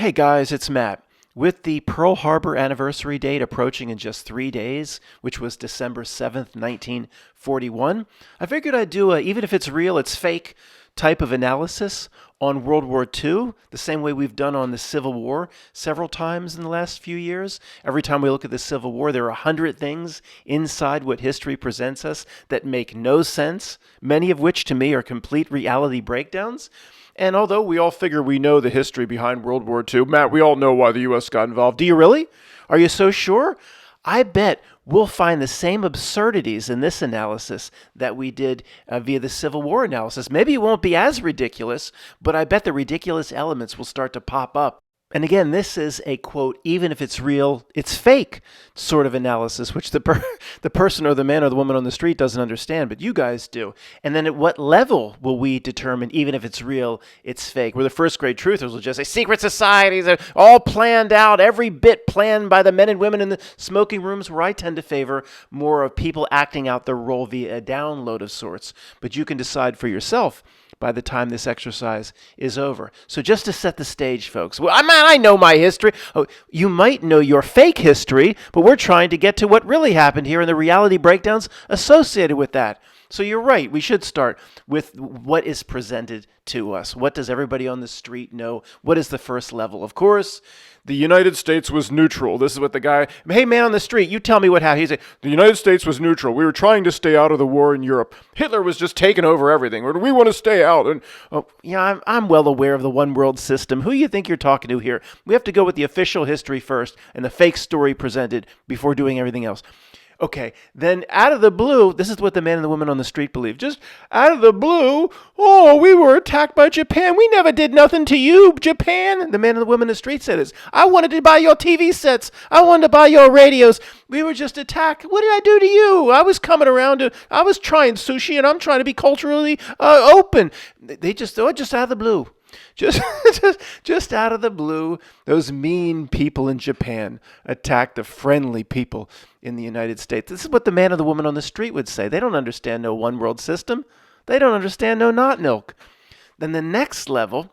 Hey guys, it's Matt. With the Pearl Harbor anniversary date approaching in just 3 days, which was December 7th, 1941, I figured I'd do a even if it's real, it's fake type of analysis on World War II, the same way we've done on the Civil War several times in the last few years. Every time we look at the Civil War, there are 100 things inside what history presents us that make no sense, many of which to me are complete reality breakdowns. And although we all figure we know the history behind World War II, Matt, we all know why the U.S. got involved. Do you really? Are you so sure? I bet we'll find the same absurdities in this analysis that we did via the Civil War analysis. Maybe it won't be as ridiculous, but I bet the ridiculous elements will start to pop up. And again, this is a quote, even if it's real, it's fake sort of analysis, which the person or the man or the woman on the street doesn't understand, but you guys do. And then at what level will we determine, even if it's real, it's fake? Where the first grade truthers will just say, secret societies are all planned out, every bit planned by the men and women in the smoking rooms, where I tend to favor more of people acting out their role via a download of sorts. But you can decide for yourself by the time this exercise is over. So just to set the stage, folks. Well, I know my history. Oh, you might know your fake history, but we're trying to get to what really happened here and the reality breakdowns associated with that. So you're right. We should start with what is presented to us. What does everybody on the street know? What is the first level? Of course, the United States was neutral. This is what the guy, hey man on the street, you tell me what happened. He said, the United States was neutral. We were trying to stay out of the war in Europe. Hitler was just taking over everything. Or do we want to stay out? And yeah, I'm well aware of the one world system. Who do you think you're talking to here? We have to go with the official history first and the fake story presented before doing everything else. Okay, then out of the blue, this is what the man and the woman on the street believe. Just out of the blue, oh, we were attacked by Japan. We never did nothing to you, Japan. The man and the woman in the street said this. I wanted to buy your TV sets. I wanted to buy your radios. We were just attacked. What did I do to you? I was coming around. I was trying sushi, and I'm trying to be culturally open. They just out of the blue. Just out of the blue, those mean people in Japan attacked the friendly people in the United States. This is what the man or the woman on the street would say. They don't understand no one world system. They don't understand no not milk. Then the next level,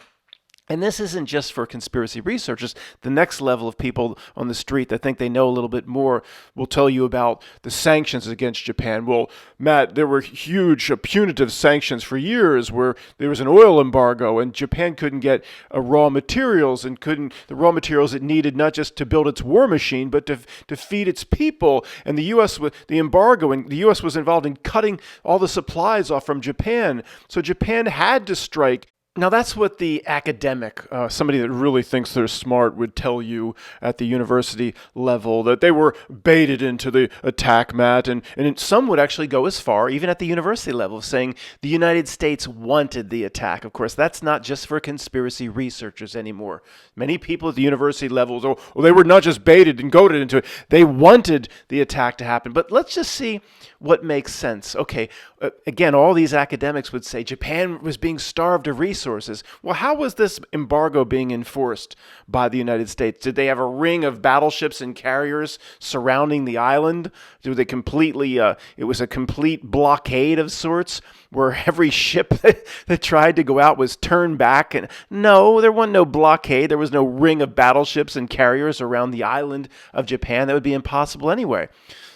and this isn't just for conspiracy researchers, the next level of people on the street that think they know a little bit more will tell you about the sanctions against Japan. Well, Matt, there were huge punitive sanctions for years where there was an oil embargo and Japan couldn't get raw materials and the raw materials it needed not just to build its war machine, but to feed its people. And the U.S., the embargo, and the U.S. was involved in cutting all the supplies off from Japan. So Japan had to strike. Now, that's what the academic, somebody that really thinks they're smart, would tell you at the university level, that they were baited into the attack, Matt. And some would actually go as far, even at the university level, saying the United States wanted the attack. Of course, that's not just for conspiracy researchers anymore. Many people at the university levels, they were not just baited and goaded into it. They wanted the attack to happen. But let's just see what makes sense. Okay, again, all these academics would say Japan was being starved of resources. Well, how was this embargo being enforced by the United States? Did they have a ring of battleships and carriers surrounding the island? Did they completely, it was a complete blockade of sorts where every ship that tried to go out was turned back? And no, there wasn't no blockade. There was no ring of battleships and carriers around the island of Japan. That would be impossible anyway.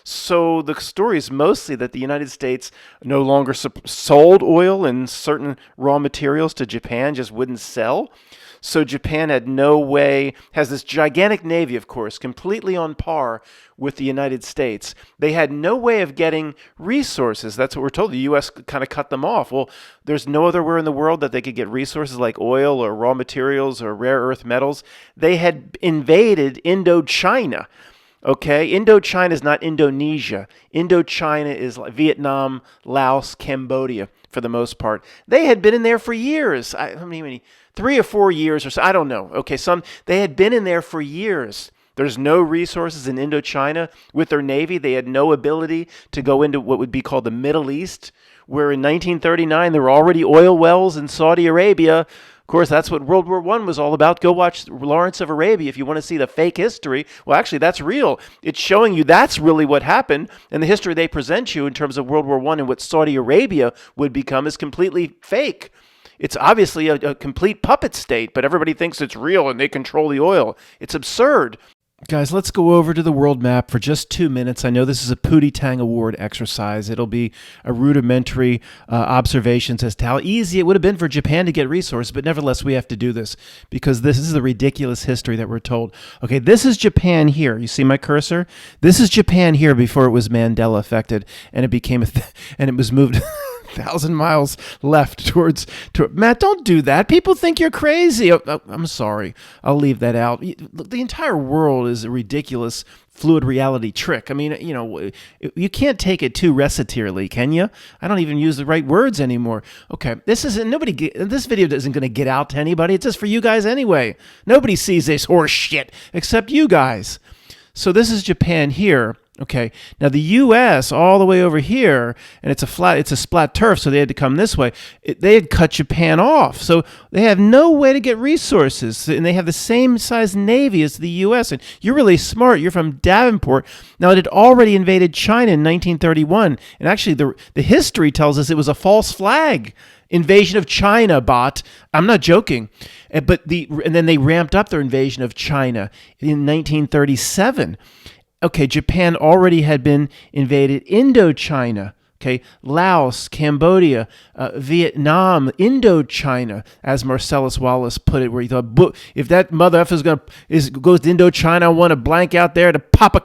So the story is mostly that the United States no longer sold oil and certain raw materials to Japan, just wouldn't sell. So Japan had no way, has this gigantic navy, of course, completely on par with the United States. They had no way of getting resources. That's what we're told. The U.S. kind of cut them off. Well, there's no other where in the world that they could get resources like oil or raw materials or rare earth metals. They had invaded Indochina. Okay, Indochina is not Indonesia. Indochina is like Vietnam, Laos, Cambodia for the most part. They had been in there for years. How many? 3 or 4 years or so. I don't know. Okay, they had been in there for years. There's no resources in Indochina with their navy. They had no ability to go into what would be called the Middle East, where in 1939 there were already oil wells in Saudi Arabia. Of course, that's what World War I was all about. Go watch Lawrence of Arabia if you want to see the fake history. Well, actually, that's real. It's showing you that's really what happened. And the history they present you in terms of World War I and what Saudi Arabia would become is completely fake. It's obviously a complete puppet state, but everybody thinks it's real and they control the oil. It's absurd. Guys, let's go over to the world map for just 2 minutes. I know this is a Pootie Tang Award exercise. It'll be a rudimentary observations as to how easy it would have been for Japan to get resources, but nevertheless, we have to do this because this is the ridiculous history that we're told. Okay, this is Japan here. You see my cursor? This is Japan here before it was Mandela affected, and it became and it was moved 1,000 miles left towards. Matt, don't do that. People think you're crazy. I'm sorry. I'll leave that out. Look, the entire world is a ridiculous fluid reality trick. I mean, you can't take it too recitarily, can you? I don't even use the right words anymore. Okay, this video isn't going to get out to anybody. It's just for you guys anyway. Nobody sees this horse shit except you guys. So this is Japan here. Okay, now the U.S. all the way over here, and it's a splat turf, so they had to come this way. They had cut Japan off, so they have no way to get resources, and they have the same size navy as the U.S. And you're really smart. You're from Davenport. Now it had already invaded China in 1931, and actually the history tells us it was a false flag invasion of China. I'm not joking, and then they ramped up their invasion of China in 1937. Okay, Japan already had been invaded. Indochina, okay, Laos, Cambodia, Vietnam, Indochina, as Marcellus Wallace put it, where he thought, if that mother effer goes to Indochina, I want a blank out there to pop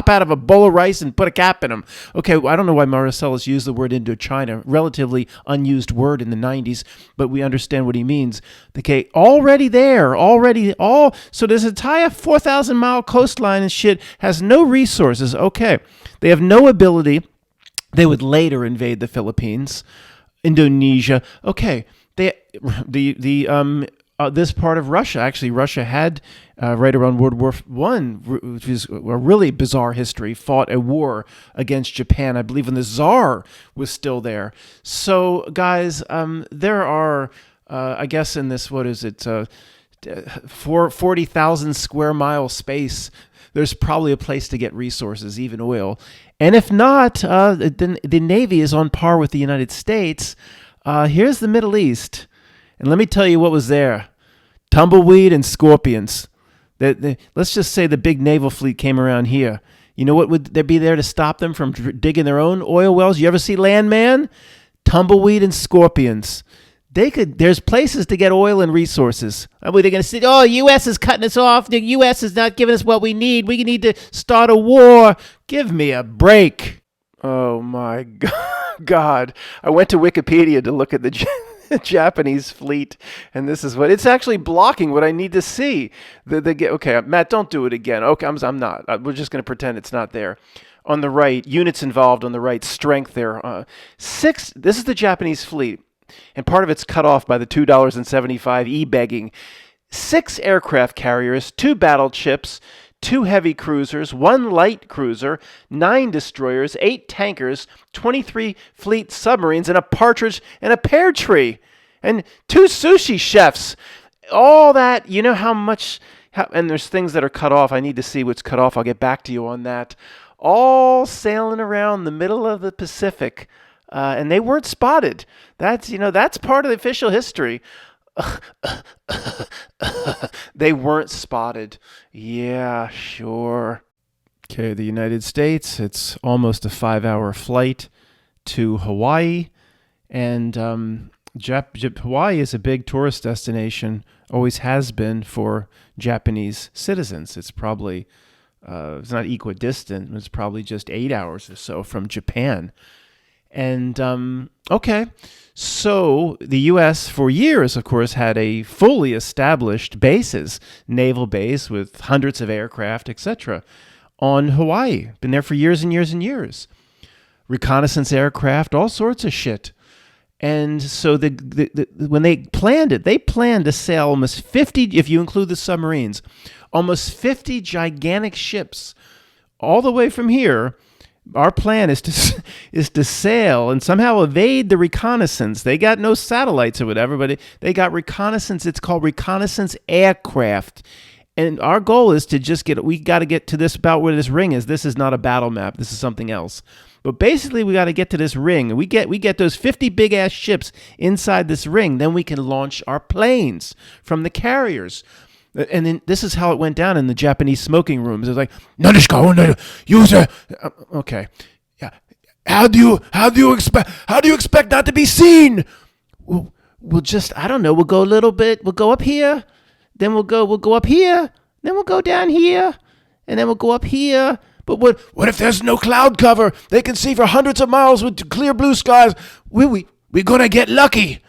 out of a bowl of rice and put a cap in him. Okay, well, I don't know why Marcellus used the word Indochina, relatively unused word in the 90s, but we understand what he means. Okay, so this entire 4,000-mile coastline and shit has no resources. Okay, they have no ability. They would later invade the Philippines, Indonesia. Okay, this part of Russia. Actually, Russia had right around World War I, which is a really bizarre history, fought a war against Japan. I believe when the Tsar was still there. So, guys, there are, I guess, in this 40,000 square mile space, there's probably a place to get resources, even oil. And if not, the Navy is on par with the United States. Here's the Middle East. And let me tell you what was there. Tumbleweed and scorpions. Let's just say the big naval fleet came around here. You know what would there be there to stop them from digging their own oil wells? You ever see Landman? Tumbleweed and scorpions. There's places to get oil and resources. They're going to say, U.S. is cutting us off. The U.S. is not giving us what we need. We need to start a war. Give me a break. Oh, my God. I went to Wikipedia to look at the Japanese fleet, and this is what it's actually blocking what I need to see. Okay, Matt, don't do it again. Okay, I'm not. We're just going to pretend it's not there. On the right, units involved on the right, strength there. This is the Japanese fleet. And part of it's cut off by the $2.75 e-begging. 6 aircraft carriers, 2 battleships, 2 heavy cruisers, 1 light cruiser, 9 destroyers, 8 tankers, 23 fleet submarines, and a partridge and a pear tree, and 2 sushi chefs. All that, you know how much, and there's things that are cut off. I need to see what's cut off. I'll get back to you on that. All sailing around the middle of the Pacific. And they weren't spotted. That's part of the official history. They weren't spotted. Yeah, sure. Okay, the United States, it's almost a 5-hour flight to Hawaii. And Hawaii is a big tourist destination, always has been for Japanese citizens. It's probably, it's not equidistant. It's probably just 8 hours or so from Japan. And, okay, so the U.S. for years, of course, had a fully established bases, naval base with hundreds of aircraft, etc., on Hawaii. Been there for years and years and years. Reconnaissance aircraft, all sorts of shit. And so when they planned it, they planned to sail almost 50, if you include the submarines, almost 50 gigantic ships all the way from here. Our plan is to sail and somehow evade the reconnaissance. They got no satellites or whatever, but they got reconnaissance. It's called reconnaissance aircraft. And our goal is to we got to get to this, about where this ring is. This is not a battle map. This is something else. But basically, we got to get to this ring. We get those 50 big ass ships inside this ring. Then we can launch our planes from the carriers. And then this is how it went down in the Japanese smoking rooms. It was like, okay. Yeah. How do you expect not to be seen? We'll just, I don't know, we'll go a little bit, we'll go up here, then we'll go up here, then we'll go down here, and then we'll go up here. But what if there's no cloud cover? They can see for hundreds of miles with clear blue skies. We're gonna get lucky.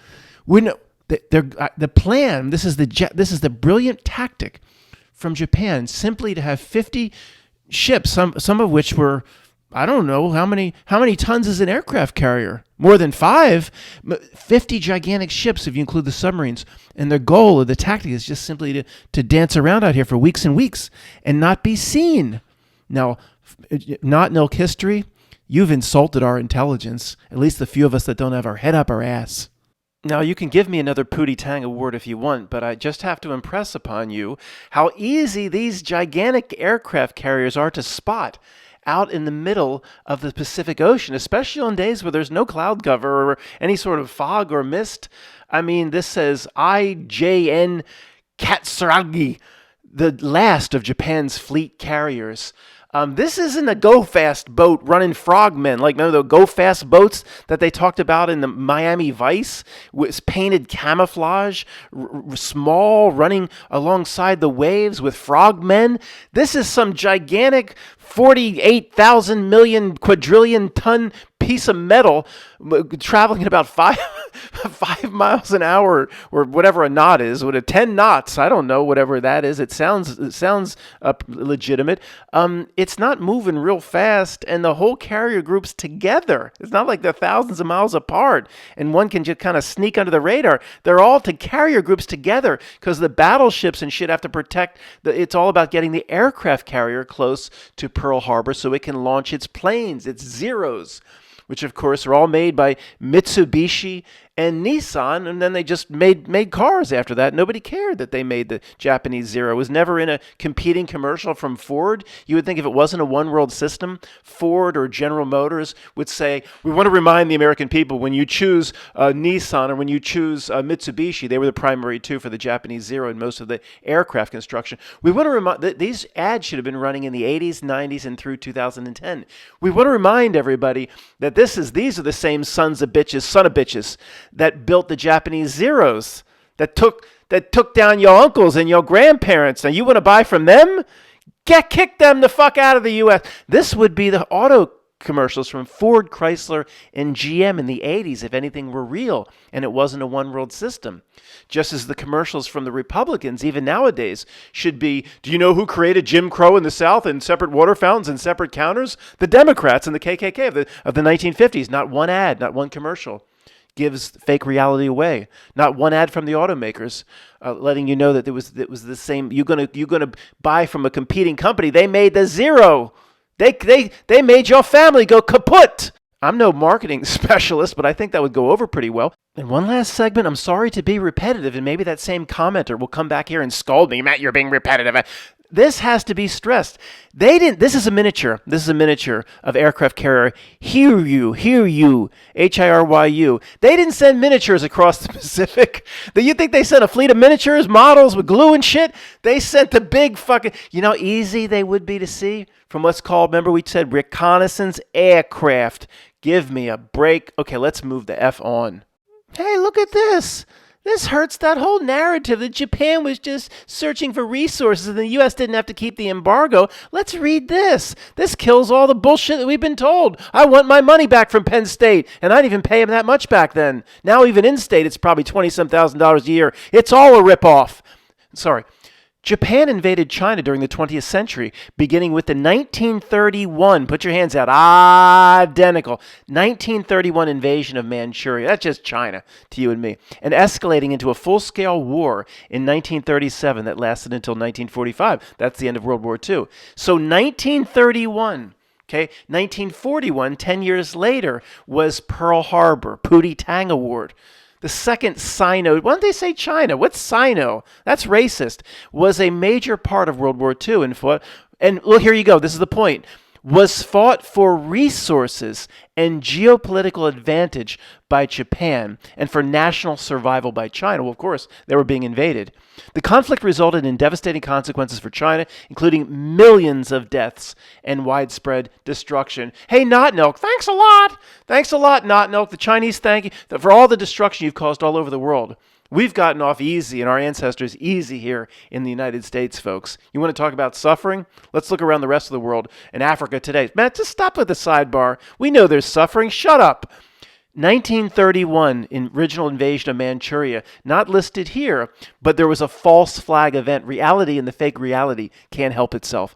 The plan. This is the brilliant tactic from Japan, simply to have 50 ships, some of which were, I don't know how many tons is an aircraft carrier? More than 5, 50 gigantic ships if you include the submarines. And their goal, or the tactic, is just simply to dance around out here for weeks and weeks and not be seen. Now, not in ilk history, you've insulted our intelligence, at least the few of us that don't have our head up our ass. Now, you can give me another Pootie Tang award if you want, but I just have to impress upon you how easy these gigantic aircraft carriers are to spot out in the middle of the Pacific Ocean, especially on days where there's no cloud cover or any sort of fog or mist. I mean, this says IJN Katsuragi, the last of Japan's fleet carriers. This isn't a go-fast boat running frogmen, like none of the go-fast boats that they talked about in the Miami Vice, with painted camouflage, small, running alongside the waves with frogmen. This is some gigantic 48,000 million quadrillion ton piece of metal traveling at about 5 miles an hour, or whatever a knot is, with a 10 knots. I don't know, whatever that is. It sounds legitimate. It's not moving real fast, and the whole carrier group's together. It's not like they're thousands of miles apart, and one can just kind of sneak under the radar. They're all carrier groups together because the battleships and shit have to protect. It's all about getting the aircraft carrier close to Pearl Harbor so it can launch its planes, its Zeros, which of course are all made by Mitsubishi and Nissan, and then they just made cars after that. Nobody cared that they made the Japanese Zero. It was never in a competing commercial from Ford. You would think if it wasn't a one-world system, Ford or General Motors would say, we want to remind the American people, when you choose Nissan or when you choose Mitsubishi, they were the primary two for the Japanese Zero in most of the aircraft construction. We want to remind, these ads should have been running in the 80s, 90s, and through 2010. We want to remind everybody that these are the same son of bitches, that built the Japanese Zeros, that took down your uncles and your grandparents. Now you want to buy from them? Kick them the fuck out of the U.S. This would be the auto commercials from Ford, Chrysler, and GM in the 80s if anything were real and it wasn't a one-world system. Just as the commercials from the Republicans, even nowadays, should be, do you know who created Jim Crow in the South and separate water fountains and separate counters? The Democrats and the KKK of the 1950s. Not one ad, not one commercial gives fake reality away. Not one ad from the automakers letting you know that it was the same. You're gonna buy from a competing company. They made the Zero. They made your family go kaput. I'm no marketing specialist, but I think that would go over pretty well. And one last segment. I'm sorry to be repetitive, and maybe that same commenter will come back here and scold me. Matt, you're being repetitive. This has to be stressed. This is a miniature. This is a miniature of aircraft carrier Hiryu, Hiryu. They didn't send miniatures across the Pacific. You think they sent a fleet of miniatures, models with glue and shit? They sent the big fucking, you know how easy they would be to see from what's called, remember we said reconnaissance aircraft. Give me a break. Okay, let's move the F on. Hey, look at this. This hurts that whole narrative that Japan was just searching for resources and the U.S. didn't have to keep the embargo. Let's read this. This kills all the bullshit that we've been told. I want my money back from Penn State, and I didn't even pay him that much back then. Now even in-state, it's probably $20-some thousand a year. It's all a ripoff. Sorry. Japan invaded China during the 20th century, beginning with the 1931, put your hands out, identical, 1931 invasion of Manchuria. That's just China to you and me. And escalating into a full-scale war in 1937 that lasted until 1945. That's the end of World War II. So 1931... Okay, 1941, 10 years later, was Pearl Harbor, Pootie Tang Award. The second Sino, why don't they say China? What's Sino? That's racist. Was a major part of World War II. And look, here you go. This is the point. was fought for resources and geopolitical advantage by Japan and for national survival by China. Well, of course, they were being invaded. The conflict resulted in devastating consequences for China, including millions of deaths and widespread destruction. Hey, Not Milk, thanks a lot. Thanks a lot, Not Milk. The Chinese thank you for all the destruction you've caused all over the world. We've gotten off easy, and our ancestors easy here in the United States, folks. You want to talk about suffering? Let's look around the rest of the world and Africa today. Matt, just stop with the sidebar. We know there's suffering. Shut up. 1931, original invasion of Manchuria, not listed here, but there was a false flag event. Reality and the fake reality can't help itself.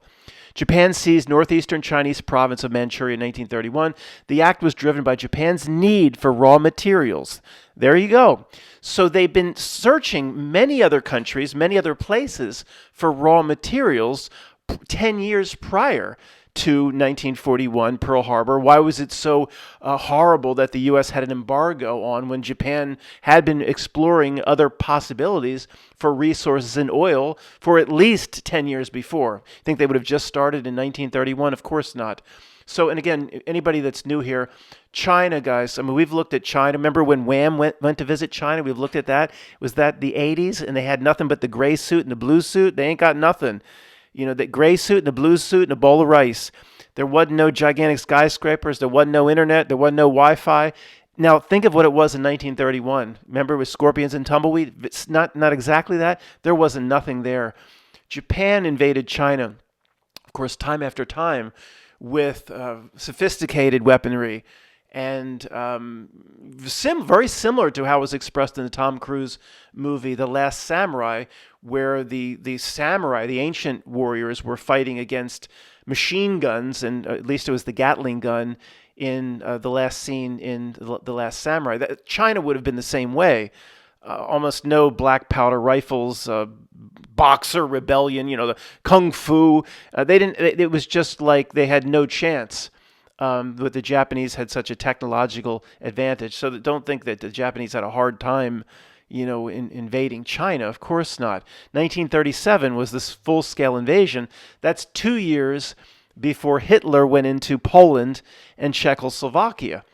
Japan seized northeastern Chinese province of Manchuria in 1931. The act was driven by Japan's need for raw materials. There you go. So they've been searching many other countries, many other places for raw materials 10 years prior to 1941, Pearl Harbor. Why was it so horrible that the U.S. had an embargo on when Japan had been exploring other possibilities for resources in oil for at least 10 years before? Think they would have just started in 1931? Of course not. So, and again, anybody that's new here, China, guys, I mean, we've looked at China. Remember when Wham went to visit China? We've looked at that. Was that the 80s? And they had nothing but the gray suit and the blue suit? They ain't got nothing. You know, the gray suit and the blue suit and a bowl of rice. There wasn't no gigantic skyscrapers. There wasn't no internet. There wasn't no Wi-Fi. Now, think of what it was in 1931. Remember, it was scorpions and tumbleweed? It's not exactly that. There wasn't nothing there. Japan invaded China, of course, time after time with sophisticated weaponry and very similar to how it was expressed in the Tom Cruise movie, The Last Samurai, where the samurai, the ancient warriors, were fighting against machine guns, and at least it was the Gatling gun in the last scene in The Last Samurai. China would have been the same way. Almost no black powder rifles, Boxer rebellion, the kung fu. They didn't. It was just like they had no chance. But the Japanese had such a technological advantage. So don't think that the Japanese had a hard time, in invading China. Of course not. 1937 was this full-scale invasion. That's 2 years before Hitler went into Poland and Czechoslovakia.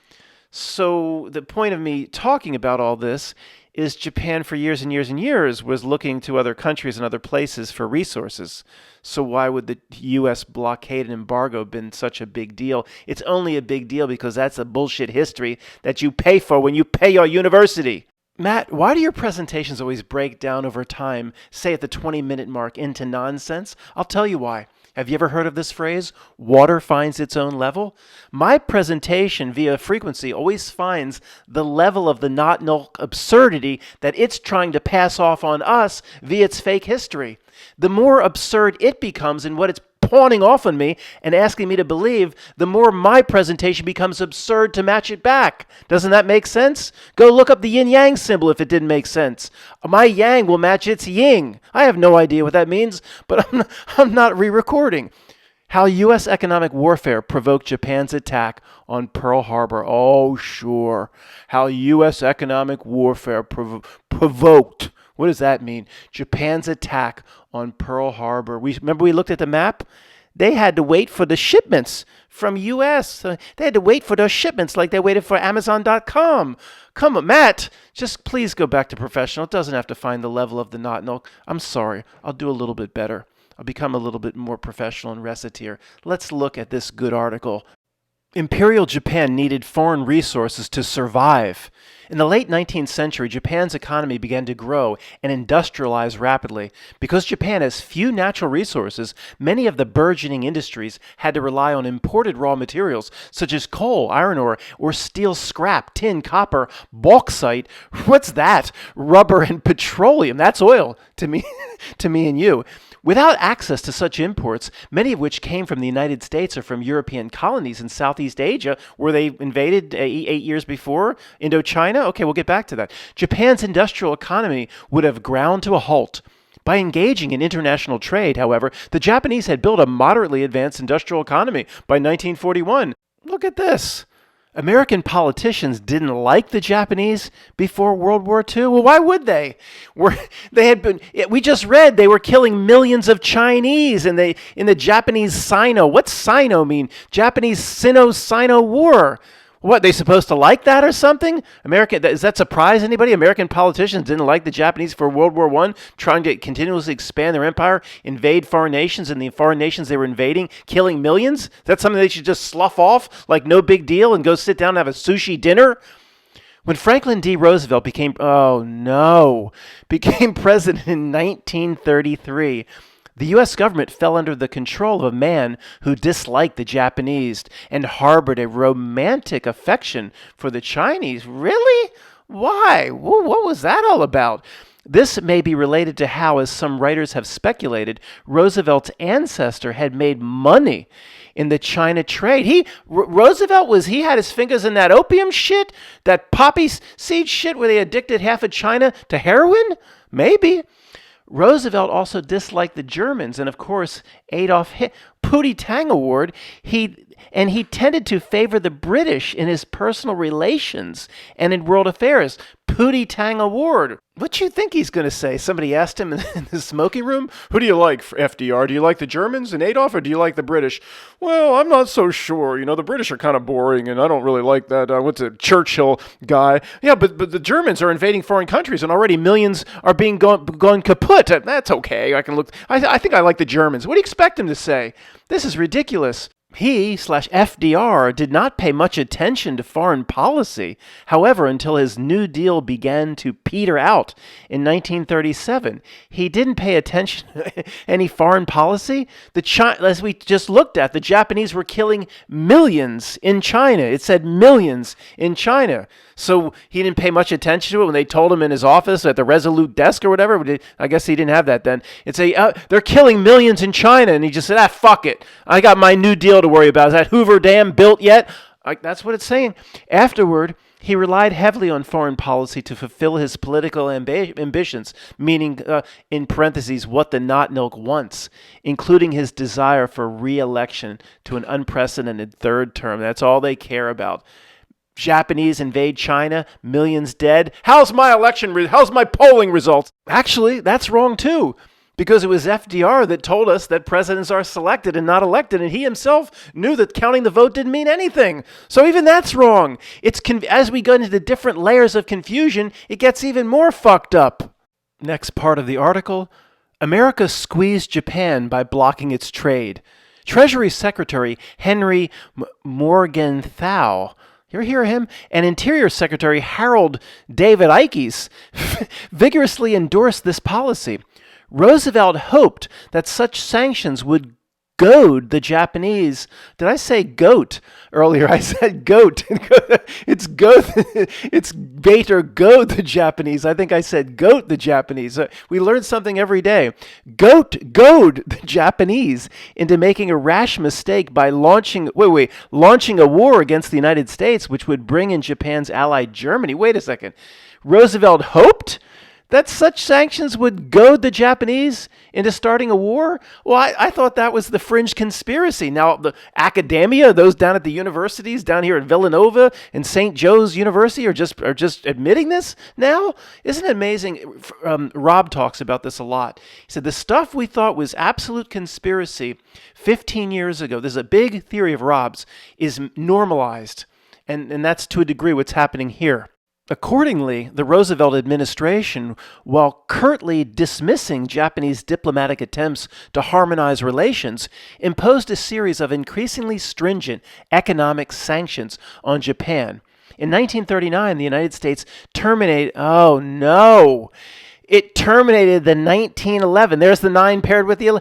So the point of me talking about all this is Japan for years and years and years was looking to other countries and other places for resources. So why would the U.S. blockade and embargo have been such a big deal? It's only a big deal because that's a bullshit history that you pay for when you pay your university. Matt, why do your presentations always break down over time, say at the 20-minute mark, into nonsense? I'll tell you why. Have you ever heard of this phrase, water finds its own level? My presentation via frequency always finds the level of the Not Milk absurdity that it's trying to pass off on us via its fake history. The more absurd it becomes in what it's pawning off on me and asking me to believe, the more my presentation becomes absurd to match it back. Doesn't that make sense? Go look up the yin-yang symbol if it didn't make sense. My yang will match its yin. I have no idea what that means, but I'm not re-recording. How U.S. economic warfare provoked Japan's attack on Pearl Harbor. Oh, sure. How U.S. economic warfare provoked. What does that mean? Japan's attack on Pearl Harbor. Remember we looked at the map? They had to wait for the shipments from U.S. They had to wait for those shipments like they waited for Amazon.com. Come on, Matt. Just please go back to professional. It doesn't have to find the level of the Not Milk. I'm sorry. I'll do a little bit better. I'll become a little bit more professional and reciteer. Let's look at this good article. Imperial Japan needed foreign resources to survive. In the late 19th century, Japan's economy began to grow and industrialize rapidly. Because Japan has few natural resources, many of the burgeoning industries had to rely on imported raw materials such as coal, iron ore, or steel scrap, tin, copper, bauxite. What's that? Rubber and petroleum. That's oil to me, to me and you. Without access to such imports, many of which came from the United States or from European colonies in Southeast Asia, where they invaded 8 years before, Indochina. Okay, we'll get back to that. Japan's industrial economy would have ground to a halt. By engaging in international trade, however, the Japanese had built a moderately advanced industrial economy by 1941. Look at this. American politicians didn't like the Japanese before World War II. Well, why would they? We just read they were killing millions of Chinese in the Japanese Sino. What's Sino mean? Japanese Sino-Sino War. What, they supposed to like that or something? Does that surprise anybody? American politicians didn't like the Japanese for World War I, trying to continuously expand their empire, invade foreign nations, and the foreign nations they were invading, killing millions? That's something they should just slough off like no big deal and go sit down and have a sushi dinner? When Franklin D. Roosevelt became president in 1933, the U.S. government fell under the control of a man who disliked the Japanese and harbored a romantic affection for the Chinese. Really? Why? What was that all about? This may be related to how, as some writers have speculated, Roosevelt's ancestor had made money in the China trade. Roosevelt had his fingers in that opium shit, that poppy seed shit where they addicted half of China to heroin? Maybe. Roosevelt also disliked the Germans, and of course, Adolf Pootie Tang Award. He tended to favor the British in his personal relations and in world affairs. Pootie Tang Award. What you think he's going to say? Somebody asked him in the smoking room, "Who do you like, FDR? Do you like the Germans and Adolf, or do you like the British?" "Well, I'm not so sure. You know, the British are kind of boring, and I don't really like that. What's a Churchill guy?" "Yeah, but the Germans are invading foreign countries, and already millions are being gone kaput." "That's okay. I can look. I think I like the Germans." What do you expect him to say? This is ridiculous. He/FDR did not pay much attention to foreign policy, however, until his New Deal began to peter out in 1937. He didn't pay attention to any foreign policy. As we just looked at, the Japanese were killing millions in China. It said millions in China. So he didn't pay much attention to it when they told him in his office at the Resolute desk or whatever. I guess he didn't have that then. It'd say, they're killing millions in China. And he just said, fuck it. I got my New Deal to worry about. Is that Hoover Dam built yet? That's what it's saying. Afterward, he relied heavily on foreign policy to fulfill his political ambitions, meaning, in parentheses, what the not milk wants, including his desire for re-election to an unprecedented third term. That's all they care about. Japanese invade China, millions dead. How's my polling results? Actually, that's wrong too, because it was FDR that told us that presidents are selected and not elected, and he himself knew that counting the vote didn't mean anything. So even that's wrong. As we go into the different layers of confusion, it gets even more fucked up. Next part of the article, America squeezed Japan by blocking its trade. Treasury Secretary Henry Morgenthau, you ever hear of him? And Interior Secretary Harold David Ickes vigorously endorsed this policy. Roosevelt hoped that such sanctions would goad the Japanese. Did I say goat earlier? I said goat. It's goat. It's bait or goad the Japanese. I think I said goat the Japanese. We learn something every day. Goad the Japanese into making a rash mistake by launching a war against the United States, which would bring in Japan's ally Germany. Wait a second. Roosevelt hoped that such sanctions would goad the Japanese into starting a war? Well, I thought that was the fringe conspiracy. Now, the academia, those down at the universities, down here at Villanova and St. Joe's University, are just admitting this now? Isn't it amazing? Rob talks about this a lot. He said, the stuff we thought was absolute conspiracy 15 years ago, this is a big theory of Rob's, is normalized. And that's to a degree what's happening here. Accordingly, the Roosevelt administration, while curtly dismissing Japanese diplomatic attempts to harmonize relations, imposed a series of increasingly stringent economic sanctions on Japan. In 1939, the United States terminated It terminated the 1911. There's the 9 paired with the.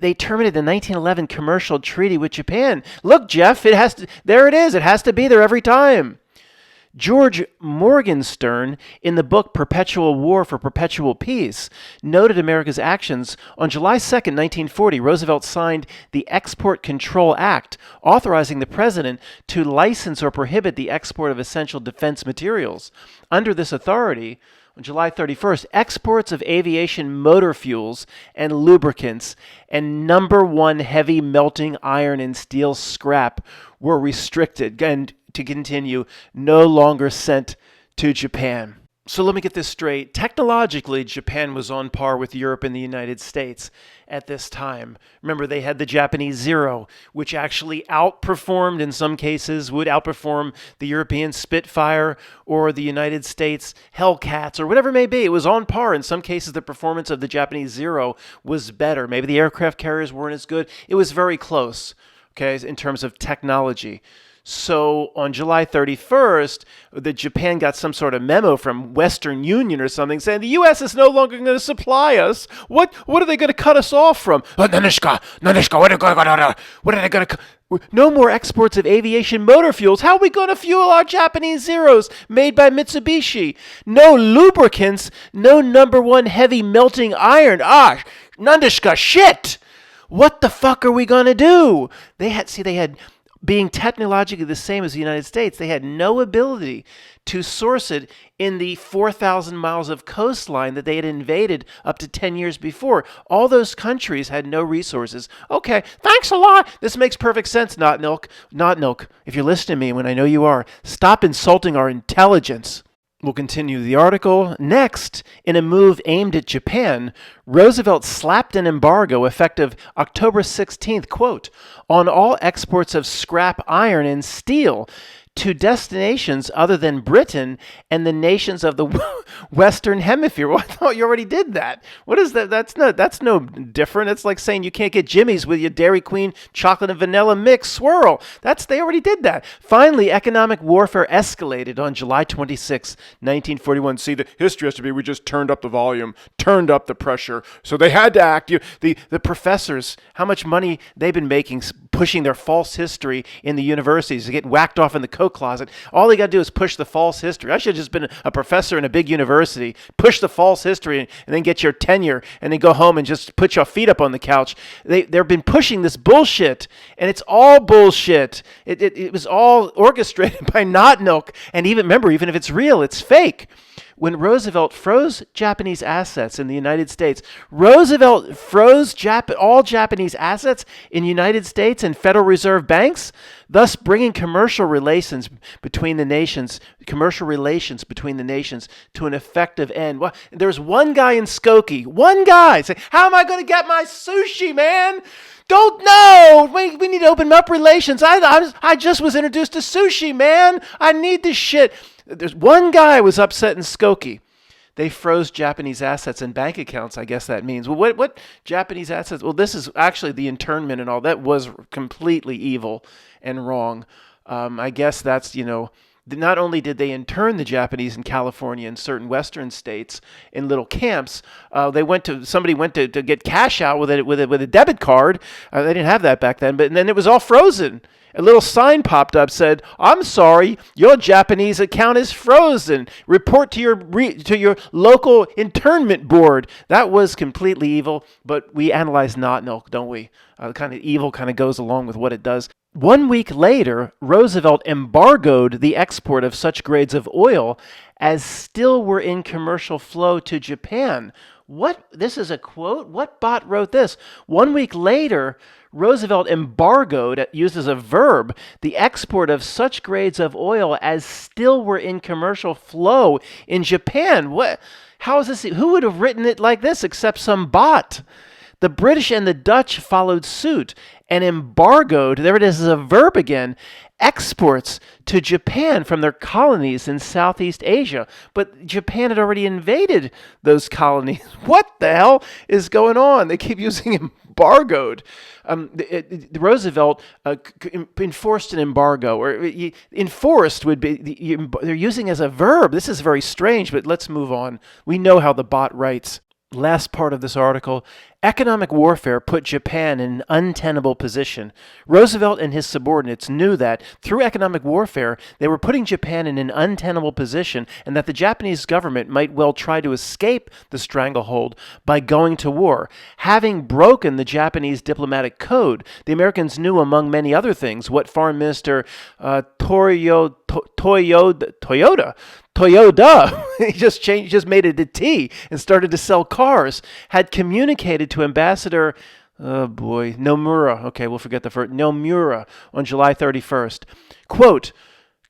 They terminated the 1911 commercial treaty with Japan. Look, Jeff, there it is. It has to be there every time. George Morgenstern, in the book Perpetual War for Perpetual Peace, noted America's actions. On July 2, 1940, Roosevelt signed the Export Control Act, authorizing the president to license or prohibit the export of essential defense materials. Under this authority, on July 31st, exports of aviation motor fuels and lubricants and number 1 heavy melting iron and steel scrap were restricted. And to continue, no longer sent to Japan. So let me get this straight. Technologically, Japan was on par with Europe and the United States at this time. Remember, they had the Japanese Zero, which actually outperformed, in some cases, would outperform the European Spitfire or the United States Hellcats or whatever it may be. It was on par. In some cases, the performance of the Japanese Zero was better. Maybe the aircraft carriers weren't as good. It was very close, okay, in terms of technology. So on July 31st, Japan got some sort of memo from Western Union or something saying the U.S. is no longer going to supply us. What are they going to cut us off from? Nanishka, what are they going to? No more exports of aviation motor fuels. How are we going to fuel our Japanese Zeros made by Mitsubishi? No lubricants. No number one heavy melting iron. Nandishka, shit. What the fuck are we going to do? They had. Being technologically the same as the United States, they had no ability to source it in the 4,000 miles of coastline that they had invaded up to 10 years before. All those countries had no resources. Okay, thanks a lot. This makes perfect sense, Not Milk. If you're listening to me, when I know you are, stop insulting our intelligence. We'll continue the article. Next, in a move aimed at Japan, Roosevelt slapped an embargo effective October 16th, quote, on all exports of scrap iron and steel to destinations other than Britain and the nations of the Western Hemisphere. Well, I thought you already did that. What is that? That's no different. It's like saying you can't get Jimmy's with your Dairy Queen chocolate and vanilla mix swirl. They already did that. Finally, economic warfare escalated on July 26, 1941. See, the history has to be we just turned up the volume, turned up the pressure. So they had to act. The professors, how much money they've been making pushing their false history in the universities to get whacked off in the coat closet. All they got to do is push the false history. I should have just been a professor in a big university, push the false history, and then get your tenure, and then go home and just put your feet up on the couch. They've been pushing this bullshit, and it's all bullshit. It was all orchestrated by Not Milk, and even if it's real, it's fake. When Roosevelt froze Japanese assets in the United States, Roosevelt froze all Japanese assets in United States and Federal Reserve banks, thus bringing commercial relations between the nations to an effective end. Well, there's one guy in Skokie, saying, how am I going to get my sushi, man? Don't know. We need to open up relations. I just was introduced to sushi, man. I need this shit. There's one guy was upset in Skokie. They froze Japanese assets and bank accounts, I guess that means. Well, what Japanese assets? Well, this is actually the internment and all. That was completely evil and wrong. I guess that's, not only did they intern the Japanese in California and certain western states in little camps, somebody went to get cash out with a debit card. They didn't have that back then, but then it was all frozen. A little sign popped up, said, "I'm sorry, your Japanese account is frozen. Report to your local internment board." That was completely evil, but we analyze Not Milk, don't we? Kind of evil kind of goes along with what it does. 1 week later, Roosevelt embargoed the export of such grades of oil as still were in commercial flow to Japan. What? This is a quote? What bot wrote this? 1 week later, Roosevelt embargoed, used as a verb, the export of such grades of oil as still were in commercial flow in Japan. What? How is this? Who would have written it like this except some bot? The British and the Dutch followed suit and embargoed, there it is as a verb again, exports to Japan from their colonies in Southeast Asia. But Japan had already invaded those colonies. What the hell is going on? They keep using embargoed. Roosevelt enforced an embargo, or enforced would be, they're using as a verb. This is very strange, but let's move on. We know how the bot writes. Last part of this article, economic warfare put Japan in an untenable position. Roosevelt and his subordinates knew that through economic warfare, they were putting Japan in an untenable position and that the Japanese government might well try to escape the stranglehold by going to war. Having broken the Japanese diplomatic code, the Americans knew, among many other things, what Foreign Minister Toyoda, he just made it a T and started to sell cars, had communicated to Ambassador, Nomura, okay, we'll forget the first, Nomura, on July 31st. Quote,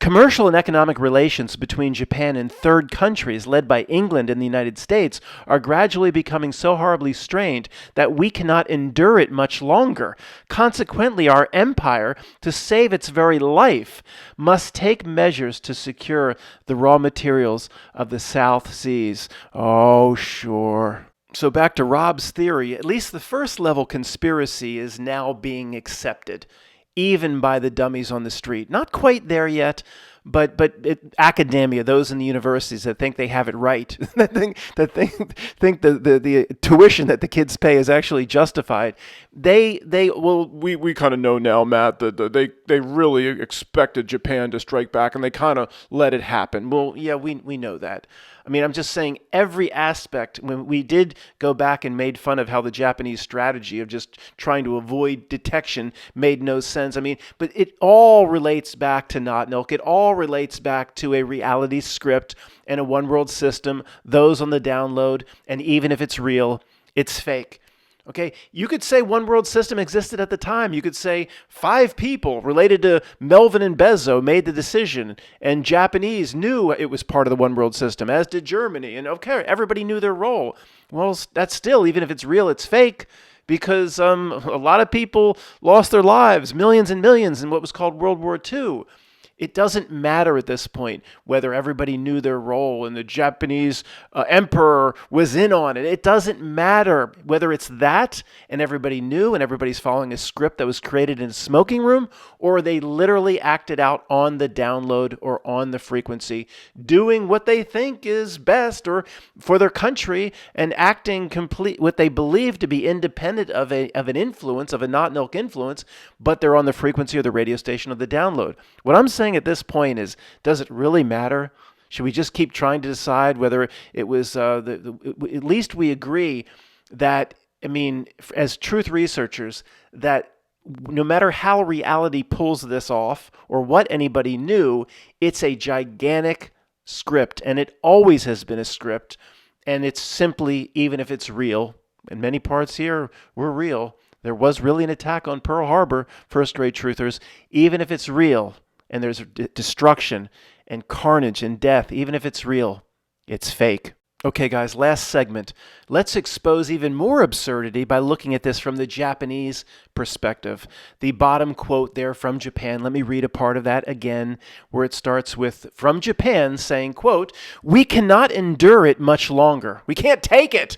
Commercial and economic relations between Japan and third countries, led by England and the United States, are gradually becoming so horribly strained that we cannot endure it much longer. Consequently, our empire, to save its very life, must take measures to secure the raw materials of the South Seas. Oh, sure. So back to Rob's theory, at least the first level conspiracy is now being accepted, even by the dummies on the street. Not quite there yet, but academia, those in the universities that think they have it right, that think the tuition that the kids pay is actually justified. We kind of know now, Matt, that they really expected Japan to strike back, and they kind of let it happen. Well, yeah, we know that. I mean, I'm just saying every aspect, when we did go back and made fun of how the Japanese strategy of just trying to avoid detection made no sense. I mean, but it all relates back to Knottnilk. It all relates back to a reality script and a one world system, those on the download, and even if it's real, it's fake. Okay, you could say one world system existed at the time. You could say 5 people related to Melvin and Bezos made the decision, and Japanese knew it was part of the one world system, as did Germany. And okay, everybody knew their role. Well, that's still, even if it's real, it's fake, because a lot of people lost their lives, millions and millions, in what was called World War II. It doesn't matter at this point whether everybody knew their role and the Japanese emperor was in on it. It doesn't matter whether it's that and everybody knew and everybody's following a script that was created in a smoking room, or they literally acted out on the download or on the frequency, doing what they think is best or for their country and acting complete what they believe to be independent of an influence, of a Knottnilk influence, but they're on the frequency or the radio station of the download. What I'm saying at this point is, does it really matter? Should we just keep trying to decide whether it was at least we agree that, I mean, as truth researchers, that no matter how reality pulls this off or what anybody knew, it's a gigantic script, and it always has been a script, and it's simply, even if it's real, and many parts here were real, there was really an attack on Pearl Harbor, first-grade truthers, even if it's real, and there's destruction and carnage and death, even if it's real, it's fake. Okay, guys, last segment. Let's expose even more absurdity by looking at this from the Japanese perspective. The bottom quote there from Japan, let me read a part of that again, where it starts with, from Japan, saying, quote, "We cannot endure it much longer. We can't take it.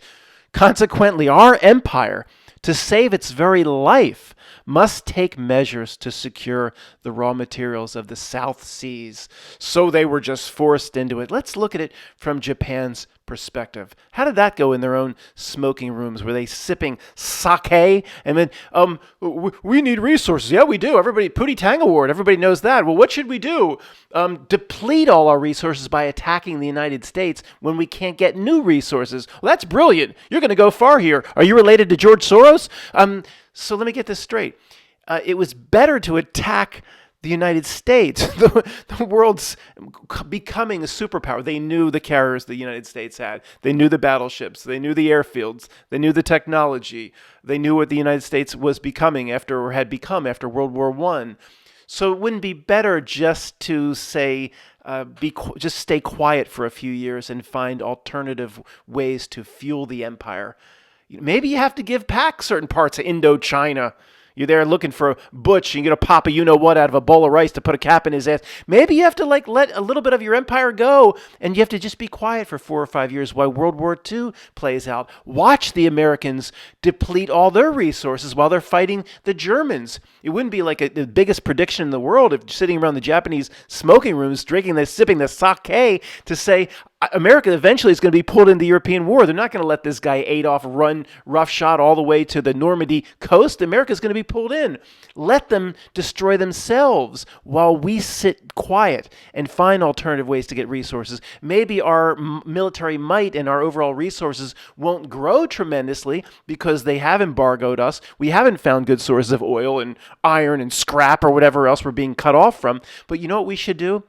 Consequently, our empire, to save its very life, must take measures to secure the raw materials of the South Seas." So they were just forced into it. Let's look at it from Japan's perspective. How did that go in their own smoking rooms? Were they sipping sake? And then, we need resources. Yeah, we do. Everybody, Pootie Tang Award. Everybody knows that. Well, what should we do? Deplete all our resources by attacking the United States when we can't get new resources. Well, that's brilliant. You're going to go far here. Are you related to George Soros? So let me get this straight. It was better to attack the United States. The world's becoming a superpower. They knew the carriers the United States had. They knew the battleships. They knew the airfields. They knew the technology. They knew what the United States was becoming after, or had become after World War I. So it wouldn't be better just to say, just stay quiet for a few years and find alternative ways to fuel the empire. Maybe you have to give back certain parts of Indochina. You're there looking for Butch, and you're going to pop a you-know-what out of a bowl of rice to put a cap in his ass. Maybe you have to let a little bit of your empire go, and you have to just be quiet for 4 or 5 years while World War II plays out. Watch the Americans deplete all their resources while they're fighting the Germans. It wouldn't be like the biggest prediction in the world if sitting around the Japanese smoking rooms, sipping the sake, to say, America eventually is going to be pulled into the European war. They're not going to let this guy Adolf run roughshod all the way to the Normandy coast. America's going to be pulled in. Let them destroy themselves while we sit quiet and find alternative ways to get resources. Maybe our military might and our overall resources won't grow tremendously because they have embargoed us. We haven't found good sources of oil and iron and scrap or whatever else we're being cut off from. But you know what we should do?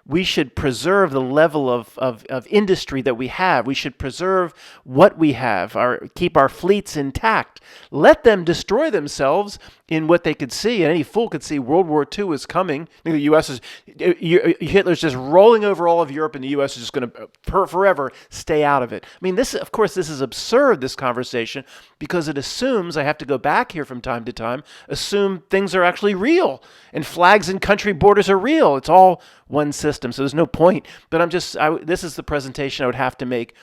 we should preserve the level of industry that we have. We should preserve what we have, keep our fleets intact. Let them destroy themselves in what they could see. And any fool could see World War II is coming. The U.S. is, Hitler's just rolling over all of Europe, and the U.S. is just going to forever stay out of it. I mean, this is absurd, this conversation, because it assumes, I have to go back here from time to time, assume things are actually real and flags and country borders are real. It's all one system, so there's no point. But this is the presentation I would have to make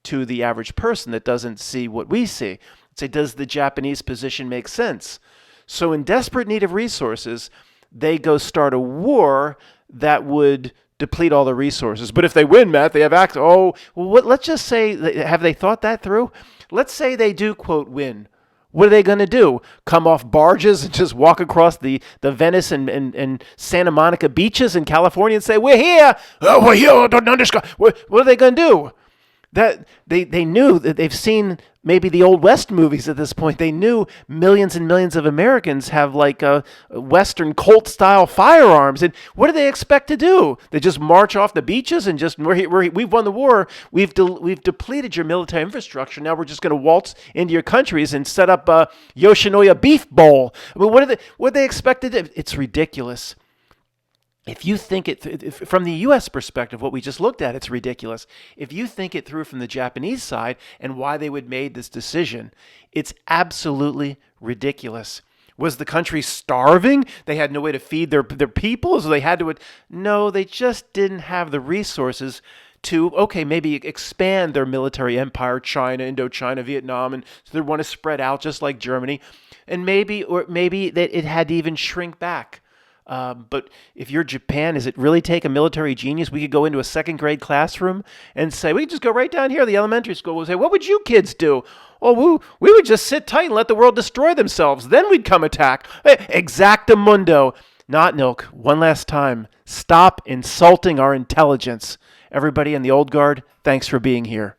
to the average person that doesn't see what we see. Say, does the Japanese position make sense? So in desperate need of resources, they go start a war that would deplete all the resources. But if they win, Matt, they have access. Oh, well, let's just say, have they thought that through? Let's say they do, quote, win. What are they going to do? Come off barges and just walk across the Venice and Santa Monica beaches in California and say, we're here. Oh, we're here. Don't understand. What are they going to do? That they knew that they've seen maybe the old West movies at this point. They knew millions and millions of Americans have like Western Colt style firearms. And what do they expect to do? They just march off the beaches and just we've won the war. We've depleted your military infrastructure. Now we're just going to waltz into your countries and set up a Yoshinoya beef bowl. I mean, what do they expect to do? It's ridiculous. If you think it from the U.S. perspective, what we just looked at, it's ridiculous. If you think it through from the Japanese side and why they would made this decision, it's absolutely ridiculous. Was the country starving? They had no way to feed their people, so they had to. No, they just didn't have the resources to, maybe expand their military empire, China, Indochina, Vietnam, and so they want to spread out just like Germany, and maybe that it had to even shrink back. But if you're Japan, does it really take a military genius? We could go into a second grade classroom and say, we could just go right down here, the elementary school. We'll say, what would you kids do? Oh, we would just sit tight and let the world destroy themselves. Then we'd come attack. Exactamundo. Not Nilk. One last time. Stop insulting our intelligence. Everybody in the old guard, thanks for being here.